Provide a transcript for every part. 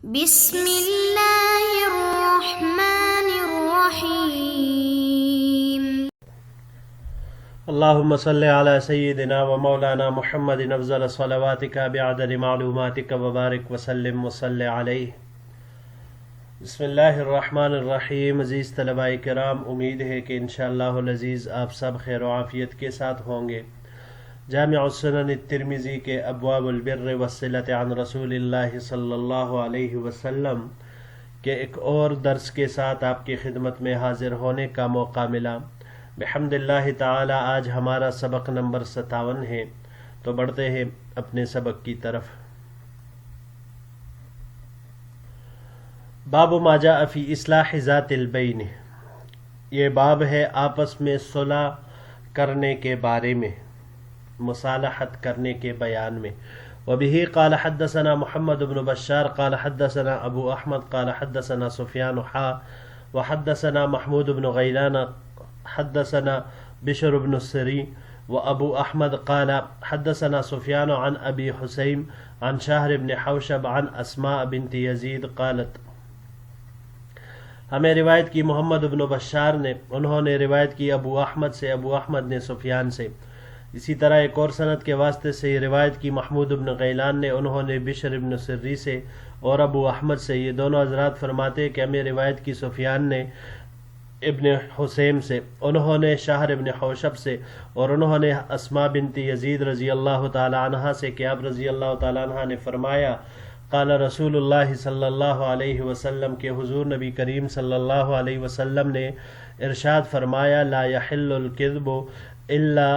بسم اللہ الرحمن الرحیم۔ اللهم صل على سيدنا ومولانا محمد افضل صلواتك بعدد معلوماتك وبارك وسلم وصل عليه۔ بسم اللہ الرحمن الرحیم۔ عزیز طلباء کرام، امید ہے کہ انشاءاللہ العزیز آپ سب خیر و عافیت کے ساتھ ہوں گے۔ جامع السنن الترمذی کے ابواب البر والصلۃ عن رسول اللہ صلی اللہ علیہ وسلم کے ایک اور درس کے ساتھ آپ کی خدمت میں حاضر ہونے کا موقع ملا۔ بحمد اللہ تعالی آج ہمارا سبق نمبر 57 ہے، تو بڑھتے ہیں اپنے سبق کی طرف۔ باب ما جاء فی اصلاح ذات البین، یہ باب ہے آپس میں صلح کرنے کے بارے میں، مصالحت کرنے کے بیان میں۔ وبه قال حدثنا محمد بن بشار قال حدثنا ابو احمد قال حدثنا سفیان وحدثنا محمود بن غیلان حدثنا بشر بن السری وابو احمد قال حدثنا سفیان عن ابی حسین عن شاہر بن حوشب عن اسماء بنت یزید قالت، ہمیں روایت کی محمد بن بشار نے، انہوں نے روایت کی ابو احمد سے، ابو احمد نے سفیان سے، اسی طرح ایک اور سند کے واسطے سے یہ روایت کی محمود بن غیلان نے، انہوں نے بشر بن سری سے اور ابو احمد سے۔ یہ دونوں حضرات فرماتے ہیں کہ ہمیں روایت کی سفیان نے ابن حسین سے، انہوں نے شاہر ابن حوشب سے، اور انہوں نے اسماء بنت یزید رضی اللہ تعالی عنہا سے کہ آپ رضی اللہ تعالی عنہا نے فرمایا، قال رسول اللہ صلی اللہ علیہ وسلم کہ حضور نبی کریم صلی اللہ علیہ وسلم نے ارشاد فرمایا، لا یحل الکذب الا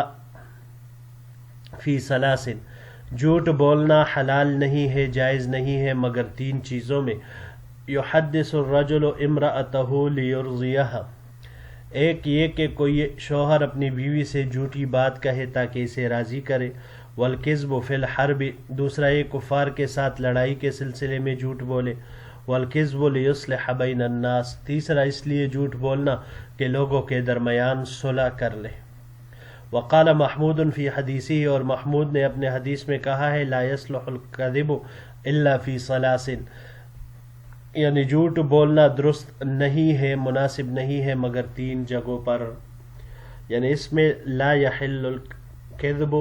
فی ثلاث، جھوٹ بولنا حلال نہیں ہے، جائز نہیں ہے مگر تین چیزوں میں۔ یحدث الرجل امرأتہ لیرضیہا، ایک یہ کہ کوئی شوہر اپنی بیوی سے جھوٹی بات کہے تاکہ اسے راضی کرے۔ والکذب فی الحرب، دوسرا یہ کفار کے ساتھ لڑائی کے سلسلے میں جھوٹ بولے۔ والکذب لیصلح بین الناس، تیسرا اس لیے جھوٹ بولنا کہ لوگوں کے درمیان صلح کر لے۔ وقال محمود فی حدیثہ، اور محمود نے اپنے حدیث میں کہا ہے، لا یصلح الکذب الا فی ثلاث، یعنی جھوٹ بولنا درست نہیں ہے، مناسب نہیں ہے مگر تین جگہوں پر، یعنی اس میں لا یحل الکذب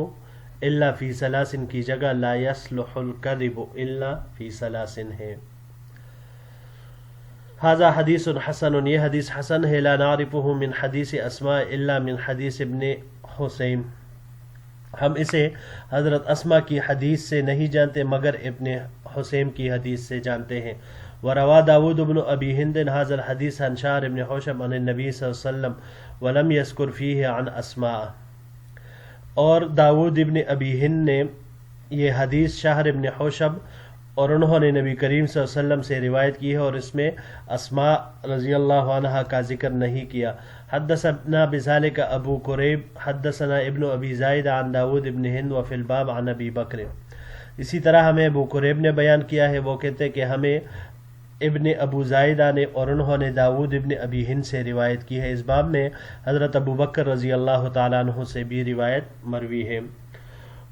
الا فی ثلاث کی جگہ لا یصلح الکذب الا فی ثلاث ہے۔ ھذا حدیث حسن، یہ حدیث حسن ہے، لا نعرفہ من حدیث اسماء الا من حدیث ابن حسین، ہم اسے حضرت اسماء کی حدیث سے نہیں جانتے مگر ابن حسین کی حدیث سے جانتے ہیں۔ وروا داود بن ابی ہند ھذا الحدیث عن شاہر بن حوشب عن النبی صلی اللہ علیہ وسلم ولم یذکر فیہ عن اسماء، اور داود ابن ابی ہند نے یہ حدیث شاہر ابن حوشب اور انہوں نے نبی کریم صلی اللہ علیہ وسلم سے روایت کی ہے اور اس میں اسماء رضی اللہ عنہا کا ذکر نہیں کیا۔ حدثنا بذلك ابو قریب حدثنا ابن ابی زائد عن داود ابن ہند وفی الباب عن ابی بکر، اسی طرح ہمیں ابو قریب نے بیان کیا ہے، وہ کہتے کہ ہمیں ابن ابو زائدہ نے اور انہوں نے داود ابن ابی ہند سے روایت کی ہے، اس باب میں حضرت ابو بکر رضی اللہ تعالیٰ عنہ سے بھی روایت مروی ہے۔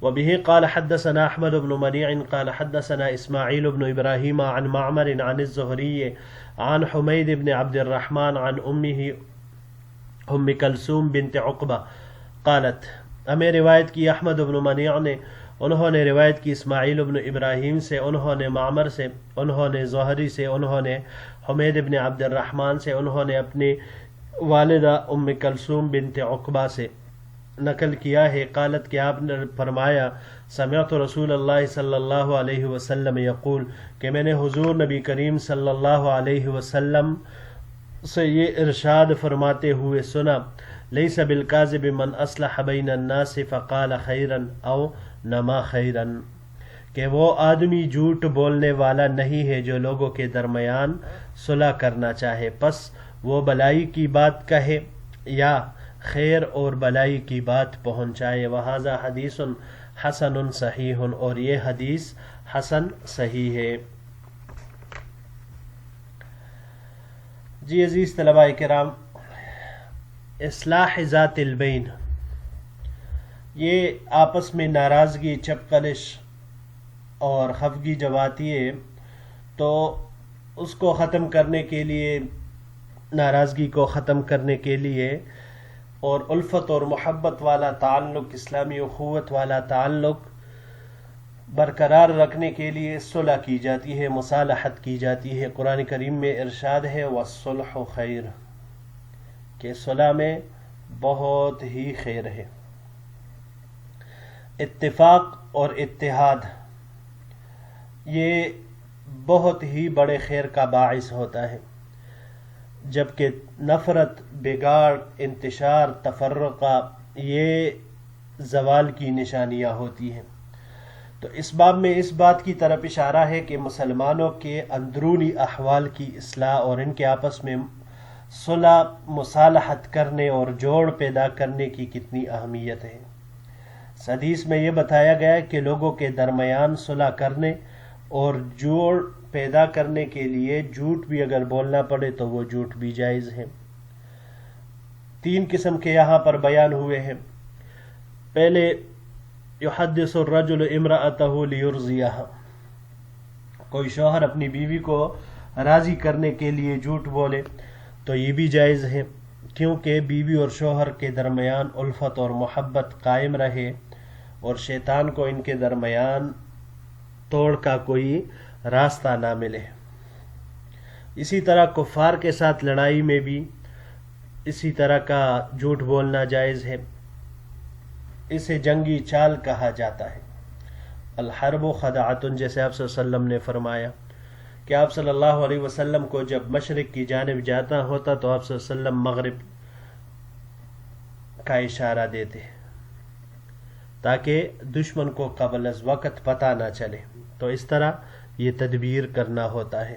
وبه قال حدثنا احمد بن منیع قال حدثنا اسماعیل بن ابراہیم عن معمر عن الزہری عن حمید بن عبد الرحمن عن امہ ام کلثوم بنت عقبہ قالت، ہمیں روایت کی احمد بن منیع نے، انہوں نے روایت کی اسماعیل بن ابراہیم سے، انہوں نے معمر سے، انہوں نے زہری سے، انہوں نے حمید بن عبد الرحمن سے، انہوں نے اپنی والدہ ام کلثوم بنت عقبہ سے نقل کیا ہے، قالت کہ آپ نے فرمایا، سمعت رسول اللہ صلی اللہ علیہ وسلم یقول، کہ میں نے حضور نبی کریم صلی اللہ علیہ وسلم سے یہ ارشاد فرماتے ہوئے سنا، لیس بالکاذب من اصلح بین الناس فقال خیرا او نما خیرا، کہ وہ آدمی جھوٹ بولنے والا نہیں ہے جو لوگوں کے درمیان صلح کرنا چاہے پس وہ بلائی کی بات کہے یا خیر اور بلائی کی بات پہنچائے۔ وہذا حدیث حسن صحیح، اور یہ حدیث حسن صحیح ہے۔ جی عزیز طلباء کرام، اصلاح ذات البین، یہ آپس میں ناراضگی، چپقلش اور خفگی جب آتی ہے تو اس کو ختم کرنے کے لیے، ناراضگی کو ختم کرنے کے لیے اور الفت اور محبت والا تعلق، اسلامی اخوت والا تعلق برقرار رکھنے کے لیے صلح کی جاتی ہے، مصالحت کی جاتی ہے۔ قرآن کریم میں ارشاد ہے وَالصُّلْحُ خیر، کہ صلح میں بہت ہی خیر ہے۔ اتفاق اور اتحاد یہ بہت ہی بڑے خیر کا باعث ہوتا ہے، جبکہ نفرت، بگاڑ، انتشار، تفرقہ یہ زوال کی نشانیاں ہوتی ہیں۔ تو اس باب میں اس بات کی طرف اشارہ ہے کہ مسلمانوں کے اندرونی احوال کی اصلاح اور ان کے آپس میں صلح، مصالحت کرنے اور جوڑ پیدا کرنے کی کتنی اہمیت ہے۔ اس حدیث میں یہ بتایا گیا ہے کہ لوگوں کے درمیان صلح کرنے اور جوڑ پیدا کرنے کے لیے جھوٹ بھی اگر بولنا پڑے تو وہ جھوٹ بھی جائز ہے۔ 3 قسم کے یہاں پر بیان ہوئے ہیں۔ پہلے یحدث الرجل امرأته لیرضیہا، کوئی شوہر اپنی بیوی کو راضی کرنے کے لیے جھوٹ بولے تو یہ بھی جائز ہے، کیونکہ بیوی اور شوہر کے درمیان الفت اور محبت قائم رہے اور شیطان کو ان کے درمیان توڑ کا کوئی راستہ نہ ملے۔ اسی طرح کفار کے ساتھ لڑائی میں بھی اسی طرح کا جھوٹ بولنا جائز ہے، اسے جنگی چال کہا جاتا ہے۔ الحرب خدعۃ، جیسے آپ صلی اللہ علیہ وسلم نے فرمایا کہ آپ صلی اللہ علیہ وسلم کو جب مشرق کی جانب جانا ہوتا تو آپ صلی اللہ علیہ وسلم مغرب کا اشارہ دیتے تاکہ دشمن کو قبل از وقت پتہ نہ چلے، تو اس طرح یہ تدبیر کرنا ہوتا ہے۔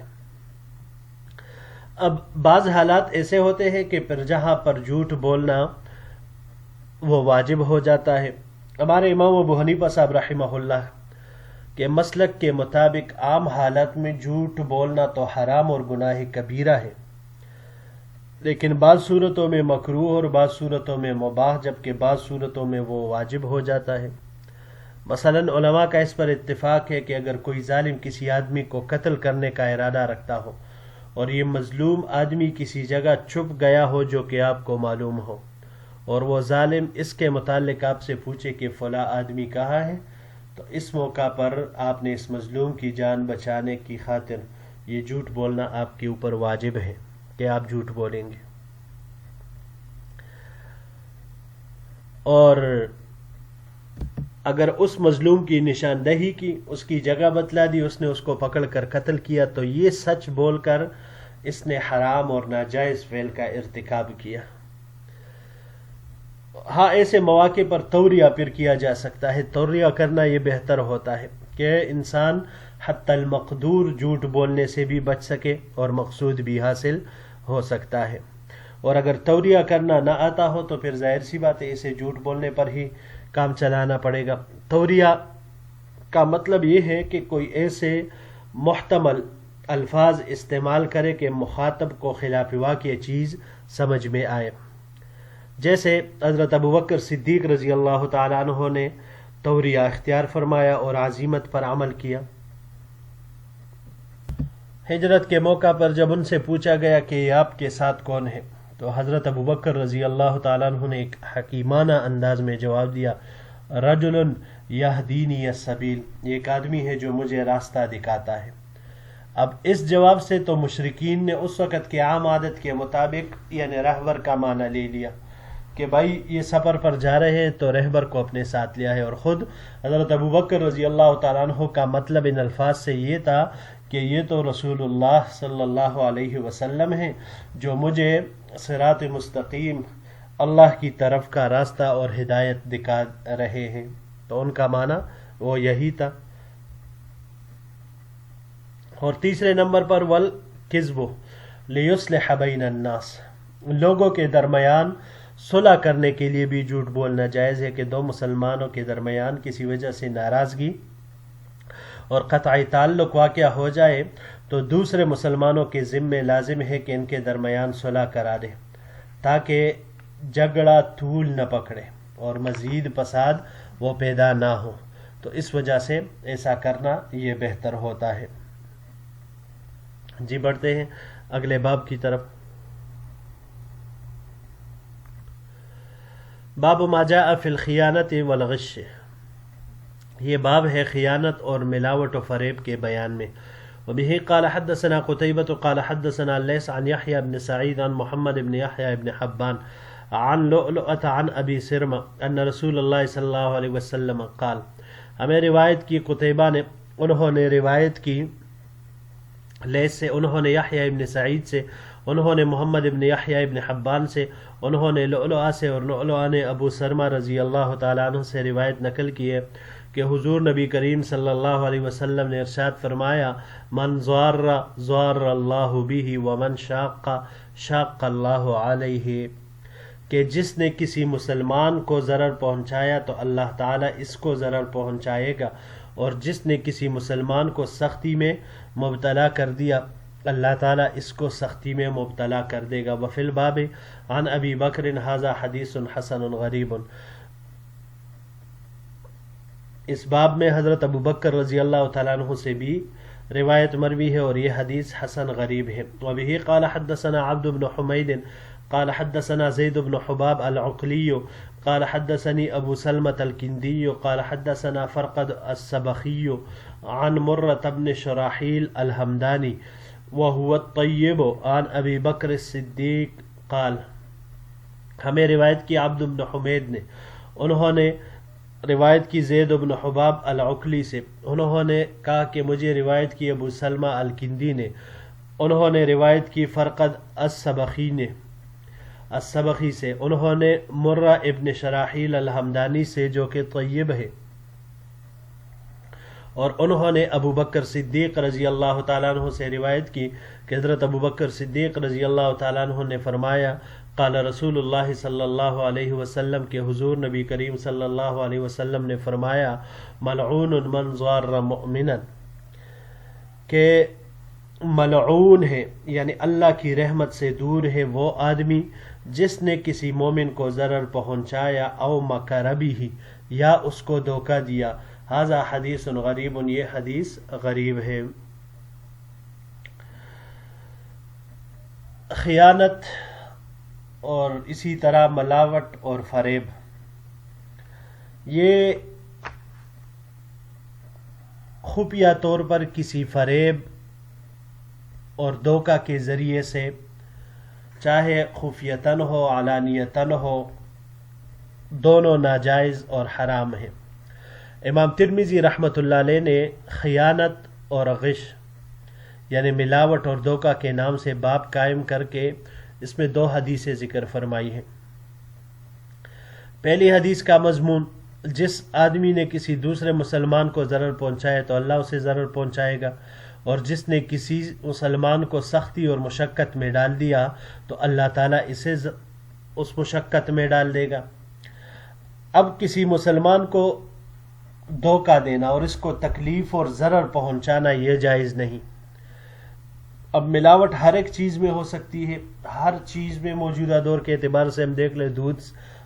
اب بعض حالات ایسے ہوتے ہیں کہ پھر جہاں پر جھوٹ بولنا وہ واجب ہو جاتا ہے۔ ہمارے امام ابو حنیفہ صاحب رحمہ اللہ کے مسلک کے مطابق عام حالات میں جھوٹ بولنا تو حرام اور گناہ کبیرہ ہے، لیکن بعض صورتوں میں مکروہ اور بعض صورتوں میں مباح، جبکہ بعض صورتوں میں وہ واجب ہو جاتا ہے۔ مثلا علماء کا اس پر اتفاق ہے کہ اگر کوئی ظالم کسی آدمی کو قتل کرنے کا ارادہ رکھتا ہو اور یہ مظلوم آدمی کسی جگہ چھپ گیا ہو جو کہ آپ کو معلوم ہو، اور وہ ظالم اس کے متعلق آپ سے پوچھے کہ فلاں آدمی کہاں ہے، تو اس موقع پر آپ نے اس مظلوم کی جان بچانے کی خاطر یہ جھوٹ بولنا آپ کے اوپر واجب ہے کہ آپ جھوٹ بولیں گے۔ اور اگر اس مظلوم کی نشاندہی کی، اس کی جگہ بتلا دی، اس نے اس کو پکڑ کر قتل کیا، تو یہ سچ بول کر اس نے حرام اور ناجائز فعل کا ارتکاب کیا۔ ہاں، ایسے مواقع پر توریہ پھر کیا جا سکتا ہے۔ توریہ کرنا یہ بہتر ہوتا ہے کہ انسان حتی المقدور جھوٹ بولنے سے بھی بچ سکے اور مقصود بھی حاصل ہو سکتا ہے۔ اور اگر توریہ کرنا نہ آتا ہو تو پھر ظاہر سی بات ہے اسے جھوٹ بولنے پر ہی کام چلانا پڑے گا۔ توریہ کا مطلب یہ ہے کہ کوئی ایسے محتمل الفاظ استعمال کرے کہ مخاطب کو خلاف واقع چیز سمجھ میں آئے، جیسے حضرت ابوبکر صدیق رضی اللہ تعالیٰ عنہ نے توریہ اختیار فرمایا اور عزیمت پر عمل کیا۔ ہجرت کے موقع پر جب ان سے پوچھا گیا کہ یہ آپ کے ساتھ کون ہے، تو حضرت ابوبکر رضی اللہ تعالیٰ عنہ نے ایک حکیمانہ انداز میں جواب دیا، رجل یہدینی السبیل، ایک آدمی ہے جو مجھے راستہ دکھاتا ہے۔ اب اس جواب سے تو مشرکین نے اس وقت کی عام عادت کے مطابق یعنی رہبر کا معنی لے لیا کہ بھائی یہ سفر پر جا رہے ہیں تو رہبر کو اپنے ساتھ لیا ہے، اور خود حضرت ابوبکر رضی اللہ تعالیٰ عنہ کا مطلب ان الفاظ سے یہ تھا کہ یہ تو رسول اللہ صلی اللہ علیہ وسلم ہیں جو مجھے صراط مستقیم اللہ کی طرف کا راستہ اور ہدایت دکھا رہے ہیں، تو ان کا معنی وہ یہی تھا۔ اور تیسرے نمبر پر والکذب لیصلح بین الناس، لوگوں کے درمیان صلح کرنے کے لیے بھی جھوٹ بولنا جائز ہے کہ دو مسلمانوں کے درمیان کسی وجہ سے ناراضگی اور قطعی تعلق واقع ہو جائے تو دوسرے مسلمانوں کے ذمے لازم ہے کہ ان کے درمیان صلح کرا دے تاکہ جھگڑا طول نہ پکڑے اور مزید فساد وہ پیدا نہ ہو، تو اس وجہ سے ایسا کرنا یہ بہتر ہوتا ہے۔ جی بڑھتے ہیں اگلے باب کی طرف. باب ما جاء فی الخیانت والغش. یہ باب ہے خیانت اور ملاوٹ و فریب کے بیان میں. وبه قال حدثنا قتيبة قال حدثنا الليث عن يحيى بن سعيد عن محمد بن يحيى بن حبان عن لؤلؤة عن ابی سرمہ ان رسول اللہ صلی اللہ علیہ وسلم قال. ہمیں روایت کی قتیبہ نے، انہوں نے روایت کی لیث سے، انہوں نے یحییٰ ابن سعید سے، انہوں نے محمد ابن یحییٰ ابن حبان سے، انہوں نے لؤلؤہ سے، اور لؤلؤہ نے ابو سرمہ رضی اللہ تعالیٰ عنہ سے روایت نقل کی ہے کہ حضور نبی کریم صلی اللہ علیہ وسلم نے ارشاد فرمایا: من ضار ضار اللہ بہ ومن شاق شاق اللہ علیہ، کہ جس نے کسی مسلمان کو ضرر پہنچایا تو اللہ تعالیٰ اس کو ضرر پہنچائے گا، اور جس نے کسی مسلمان کو سختی میں مبتلا کر دیا اللہ تعالیٰ اس کو سختی میں مبتلا کر دے گا. وفی الباب عن ابی بکر ھذا حدیث حسن غریب. اس باب میں حضرت ابو بکر رضی اللہ تعالیٰ عنہ سے بھی روایت مروی ہے اور یہ حدیث حسن غریب ہے. وبه قال حدثنا عبد بن حمید قال حدثنا زید بن حباب العقلی قال حدثني ابو سلمة الکندی قال حدثنا فرقد السبخی عن مرة بن شراحیل الحمدانی وهو الطیب عن ابی بکر الصدیق قال. ہمیں روایت کی عبد بن حمید نے، انہوں نے روایت کی زید بن حباب العقلی سے، انہوں نے کہا کہ مجھے روایت کی ابو سلمہ الکندی نے، انہوں نے روایت کی فرقد السبخی سے، انہوں نے مرہ ابن شراحیل الحمدانی سے جو کہ طیب ہے، اور انہوں نے ابو بکر صدیق رضی اللہ تعالیٰ عنہ سے روایت کی کہ حضرت ابو بکر صدیق رضی اللہ تعالیٰ عنہ نے فرمایا: قال رسول اللہ صلی اللہ علیہ وسلم، کہ حضور نبی کریم صلی اللہ علیہ وسلم نے فرمایا: ملعون من ضار مؤمنا، کہ ملعون ہے یعنی اللہ کی رحمت سے دور ہے وہ آدمی جس نے کسی مومن کو ضرر پہنچایا، او مکر بھی، یا اس کو دھوکہ دیا. ھذا حدیث غریب، یہ حدیث غریب ہے. خیانت اور اسی طرح ملاوٹ اور فریب، یہ خفیہ طور پر کسی فریب اور دھوکہ کے ذریعے سے، چاہے خفیتاً ہو علانیتاً ہو، دونوں ناجائز اور حرام ہیں. امام ترمذی رحمۃ اللہ علیہ نے خیانت اور غش یعنی ملاوٹ اور دھوکہ کے نام سے باب قائم کر کے اس میں 2 حدیثیں ذکر فرمائی ہیں. پہلی حدیث کا مضمون: جس آدمی نے کسی دوسرے مسلمان کو ضرر پہنچایا تو اللہ اسے ضرر پہنچائے گا، اور جس نے کسی مسلمان کو سختی اور مشقت میں ڈال دیا تو اللہ تعالیٰ اسے اس مشقت میں ڈال دے گا. اب کسی مسلمان کو دھوکہ دینا اور اس کو تکلیف اور ضرر پہنچانا یہ جائز نہیں. اب ملاوٹ ہر ایک چیز میں ہو سکتی ہے، ہر چیز میں موجودہ دور کے اعتبار سے ہم دیکھ لیں، دودھ،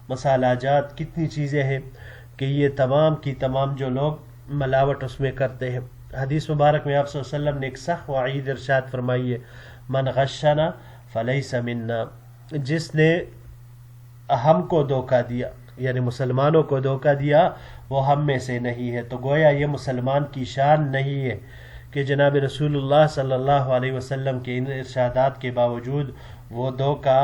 مسالہ جات، کتنی چیزیں ہیں کہ یہ تمام کی تمام جو لوگ ملاوٹ اس میں کرتے ہیں. حدیث مبارک میں آپ صلی اللہ علیہ وسلم نے ایک سخت وعید ارشاد فرمائی ہے: من غشنا فلیس منا، جس نے ہم کو دھوکہ دیا یعنی مسلمانوں کو دھوکہ دیا وہ ہم میں سے نہیں ہے. تو گویا یہ مسلمان کی شان نہیں ہے کہ جناب رسول اللہ صلی اللہ علیہ وسلم کے ان ارشادات کے باوجود وہ دھوکہ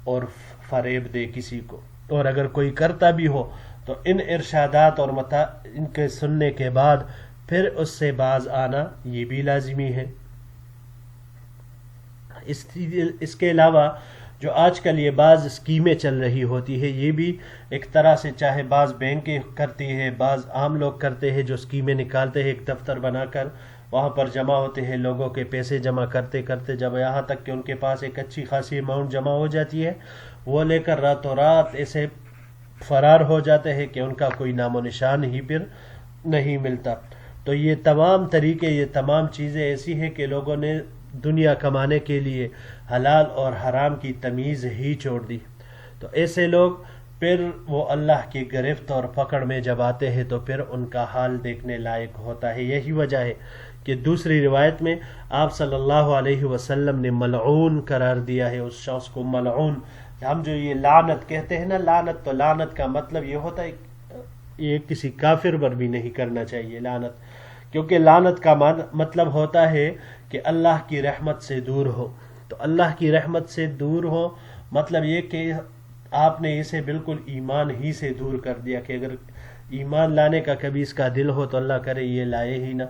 اور فریب دے کسی کو، اور اگر کوئی کرتا بھی ہو تو ان ارشادات اور ان کے سننے کے بعد پھر اس سے باز آنا یہ بھی لازمی ہے. اس کے علاوہ جو آج کل یہ بعض اسکیمیں چل رہی ہوتی ہے، یہ بھی ایک طرح سے چاہے بعض بینکیں کرتی ہیں، بعض عام لوگ کرتے ہیں جو اسکیمیں نکالتے ہیں ایک دفتر بنا کر، وہاں پر جمع ہوتے ہیں، لوگوں کے پیسے جمع کرتے کرتے جب یہاں تک کہ ان کے پاس ایک اچھی خاصی اماؤنٹ جمع ہو جاتی ہے، وہ لے کر راتوں رات ایسے فرار ہو جاتے ہیں کہ ان کا کوئی نام و نشان ہی پھر نہیں ملتا. تو یہ تمام طریقے، یہ تمام چیزیں ایسی ہیں کہ لوگوں نے دنیا کمانے کے لیے حلال اور حرام کی تمیز ہی چھوڑ دی. تو ایسے لوگ پھر وہ اللہ کی گرفت اور پکڑ میں جب آتے ہیں تو پھر ان کا حال دیکھنے لائق ہوتا ہے. یہی وجہ ہے کہ دوسری روایت میں آپ صلی اللہ علیہ وسلم نے ملعون قرار دیا ہے اس شخص کو. ملعون، ہم جو یہ لعنت کہتے ہیں نا، لعنت، تو لعنت کا مطلب یہ ہوتا ہے یہ کسی کافر پر بھی نہیں کرنا چاہیے لعنت، کیونکہ لعنت کا مطلب ہوتا ہے کہ اللہ کی رحمت سے دور ہو. تو اللہ کی رحمت سے دور ہو مطلب یہ کہ آپ نے اسے بالکل ایمان ہی سے دور کر دیا، کہ اگر ایمان لانے کا کبھی اس کا دل ہو تو اللہ کرے یہ لائے ہی نہ،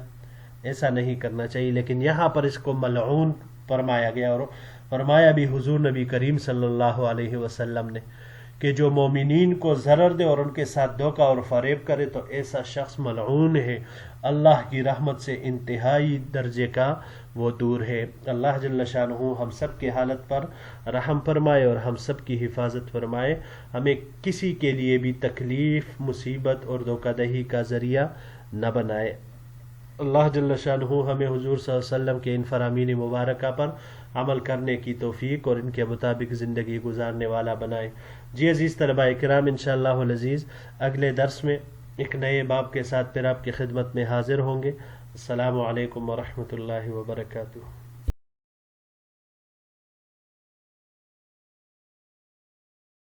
ایسا نہیں کرنا چاہیے. لیکن یہاں پر اس کو ملعون فرمایا گیا، اور فرمایا بھی حضور نبی کریم صلی اللہ علیہ وسلم نے کہ جو مومنین کو ضرر دے اور ان کے ساتھ دھوکہ اور فریب کرے تو ایسا شخص ملعون ہے، اللہ کی رحمت سے انتہائی درجے کا وہ دور ہے. اللہ جل شانہ ہم سب کے حالت پر رحم فرمائے اور ہم سب کی حفاظت فرمائے، ہمیں کسی کے لیے بھی تکلیف، مصیبت اور دھوکہ دہی کا ذریعہ نہ بنائے. اللہ جل شانہ ہمیں حضور صلی اللہ علیہ وسلم کے ان فرامین مبارکہ پر عمل کرنے کی توفیق اور ان کے مطابق زندگی گزارنے والا بنائے. جی عزیز طلباء کرام، انشاءاللہ العزیز اگلے درس میں ایک نئے باب کے ساتھ پھر آپ کی خدمت میں حاضر ہوں گے. السلام علیکم ورحمۃ اللہ وبرکاتہ.